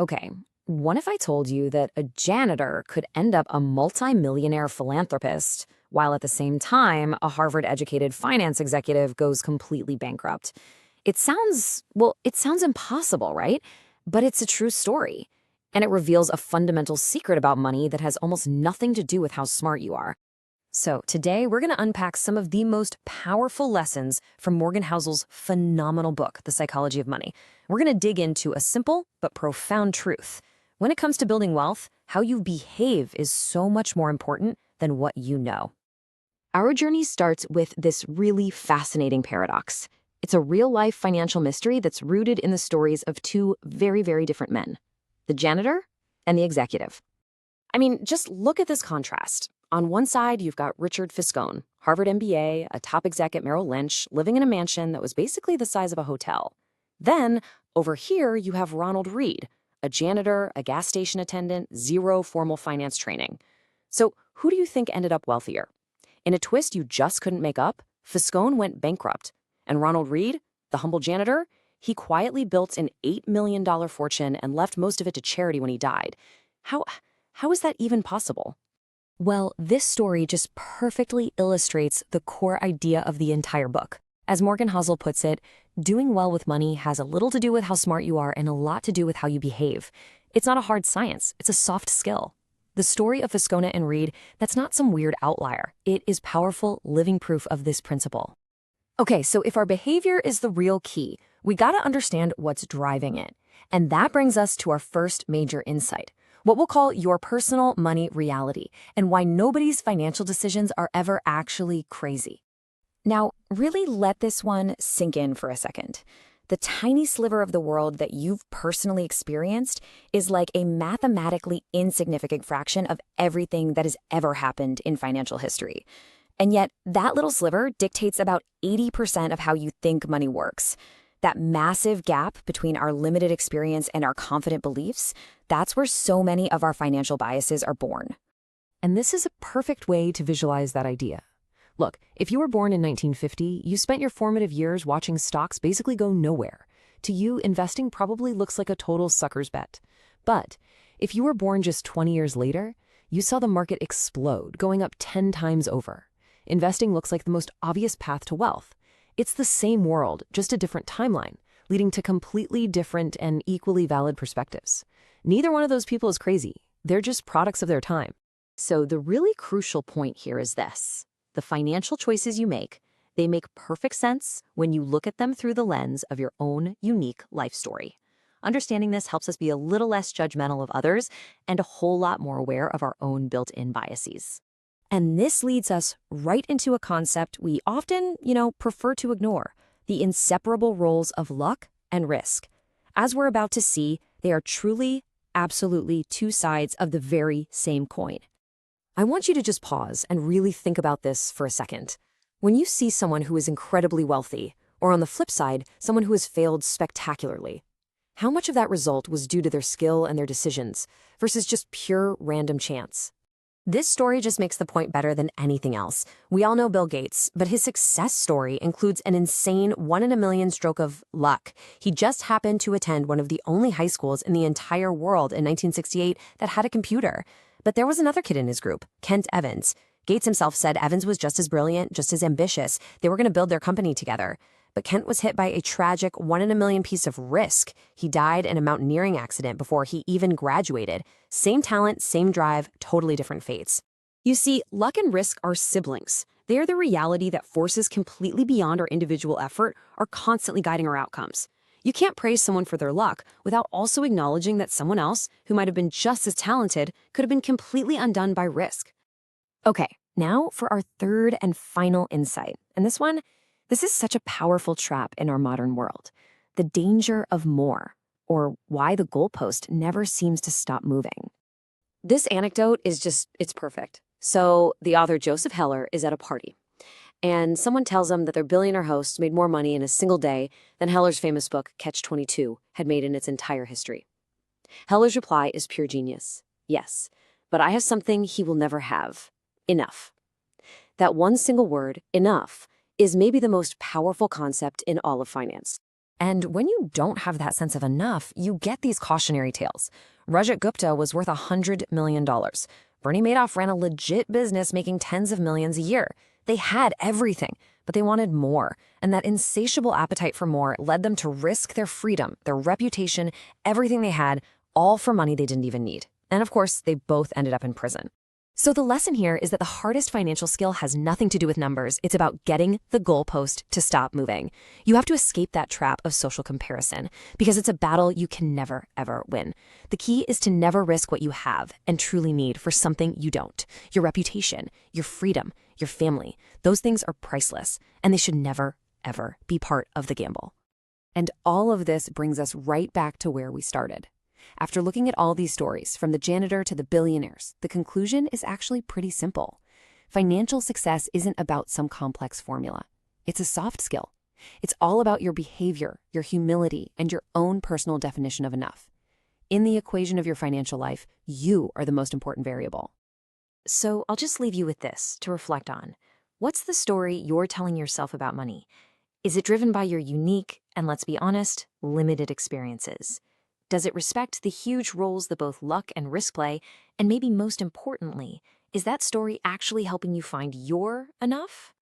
Okay, what if I told you that a janitor could end up a multimillionaire philanthropist, while at the same time, a Harvard-educated finance executive goes completely bankrupt? It sounds impossible, right? But it's a true story. And it reveals a fundamental secret about money that has almost nothing to do with how smart you are. So today, we're going to unpack some of the most powerful lessons from Morgan Housel's phenomenal book, The Psychology of Money. We're going to dig into a simple but profound truth. When it comes to building wealth, how you behave is so much more important than what you know. Our journey starts with this really fascinating paradox. It's a real-life financial mystery that's rooted in the stories of two very, very different men, the janitor and the executive. I mean, just look at this contrast. On one side, you've got Richard Fiscone, Harvard MBA, a top exec at Merrill Lynch, living in a mansion that was basically the size of a hotel. Then, over here, you have Ronald Reed, a janitor, a gas station attendant, zero formal finance training. So, who do you think ended up wealthier? In a twist you just couldn't make up, Fiscone went bankrupt. And Ronald Reed, the humble janitor, he quietly built an $8 million fortune and left most of it to charity when he died. How is that even possible? Well, this story just perfectly illustrates the core idea of the entire book. As Morgan Housel puts it, doing well with money has a little to do with how smart you are and a lot to do with how you behave. It's not a hard science, it's a soft skill. The story of Fiscone and Reed, that's not some weird outlier. It is powerful, living proof of this principle. Okay, so if our behavior is the real key, we gotta understand what's driving it. And that brings us to our first major insight, what we'll call your personal money reality, and why nobody's financial decisions are ever actually crazy. Now, really let this one sink in for a second. The tiny sliver of the world that you've personally experienced is like a mathematically insignificant fraction of everything that has ever happened in financial history. And yet, that little sliver dictates about 80% of how you think money works. That massive gap between our limited experience and our confident beliefs, that's where so many of our financial biases are born. And this is a perfect way to visualize that idea. Look, if you were born in 1950, you spent your formative years watching stocks basically go nowhere. To you, investing probably looks like a total sucker's bet. But if you were born just 20 years later, you saw the market explode, going up 10 times over. Investing looks like the most obvious path to wealth. It's the same world, just a different timeline, leading to completely different and equally valid perspectives. Neither one of those people is crazy. They're just products of their time. So the really crucial point here is this. The financial choices you make, they make perfect sense when you look at them through the lens of your own unique life story. Understanding this helps us be a little less judgmental of others and a whole lot more aware of our own built-in biases. And this leads us right into a concept we often, prefer to ignore, the inseparable roles of luck and risk. As we're about to see, they are truly, absolutely two sides of the very same coin. I want you to just pause and really think about this for a second. When you see someone who is incredibly wealthy, or on the flip side, someone who has failed spectacularly, how much of that result was due to their skill and their decisions versus just pure random chance? This story just makes the point better than anything else. We all know Bill Gates, but his success story includes an insane 1 in a million stroke of luck. He just happened to attend one of the only high schools in the entire world in 1968 that had a computer. But there was another kid in his group, Kent Evans. Gates himself said Evans was just as brilliant, just as ambitious. They were going to build their company together. But Kent was hit by a tragic 1 in a million piece of risk. He died in a mountaineering accident before he even graduated. Same talent, same drive, totally different fates. You see, luck and risk are siblings. They are the reality that forces completely beyond our individual effort are constantly guiding our outcomes. You can't praise someone for their luck without also acknowledging that someone else, who might have been just as talented, could have been completely undone by risk. Okay, now for our third and final insight. And this is such a powerful trap in our modern world. The danger of more, or why the goalpost never seems to stop moving. This anecdote it's perfect. So the author Joseph Heller is at a party, and someone tells him that their billionaire host made more money in a single day than Heller's famous book, Catch-22, had made in its entire history. Heller's reply is pure genius. Yes, but I have something he will never have. Enough. That one single word, enough, is maybe the most powerful concept in all of finance. And when you don't have that sense of enough, you get these cautionary tales. Rajat Gupta was worth $100 million. Bernie Madoff ran a legit business making tens of millions a year. They had everything, but they wanted more. And that insatiable appetite for more led them to risk their freedom, their reputation, everything they had, all for money they didn't even need. And of course, they both ended up in prison. So the lesson here is that the hardest financial skill has nothing to do with numbers. It's about getting the goalpost to stop moving. You have to escape that trap of social comparison because it's a battle you can never, ever win. The key is to never risk what you have and truly need for something you don't. Your reputation, your freedom, your family, those things are priceless and they should never, ever be part of the gamble. And all of this brings us right back to where we started. After looking at all these stories, from the janitor to the billionaires, the conclusion is actually pretty simple. Financial success isn't about some complex formula. It's a soft skill. It's all about your behavior, your humility, and your own personal definition of enough. In the equation of your financial life, you are the most important variable. So I'll just leave you with this to reflect on. What's the story you're telling yourself about money? Is it driven by your unique, and let's be honest, limited experiences? Does it respect the huge roles that both luck and risk play? And maybe most importantly, is that story actually helping you find your enough?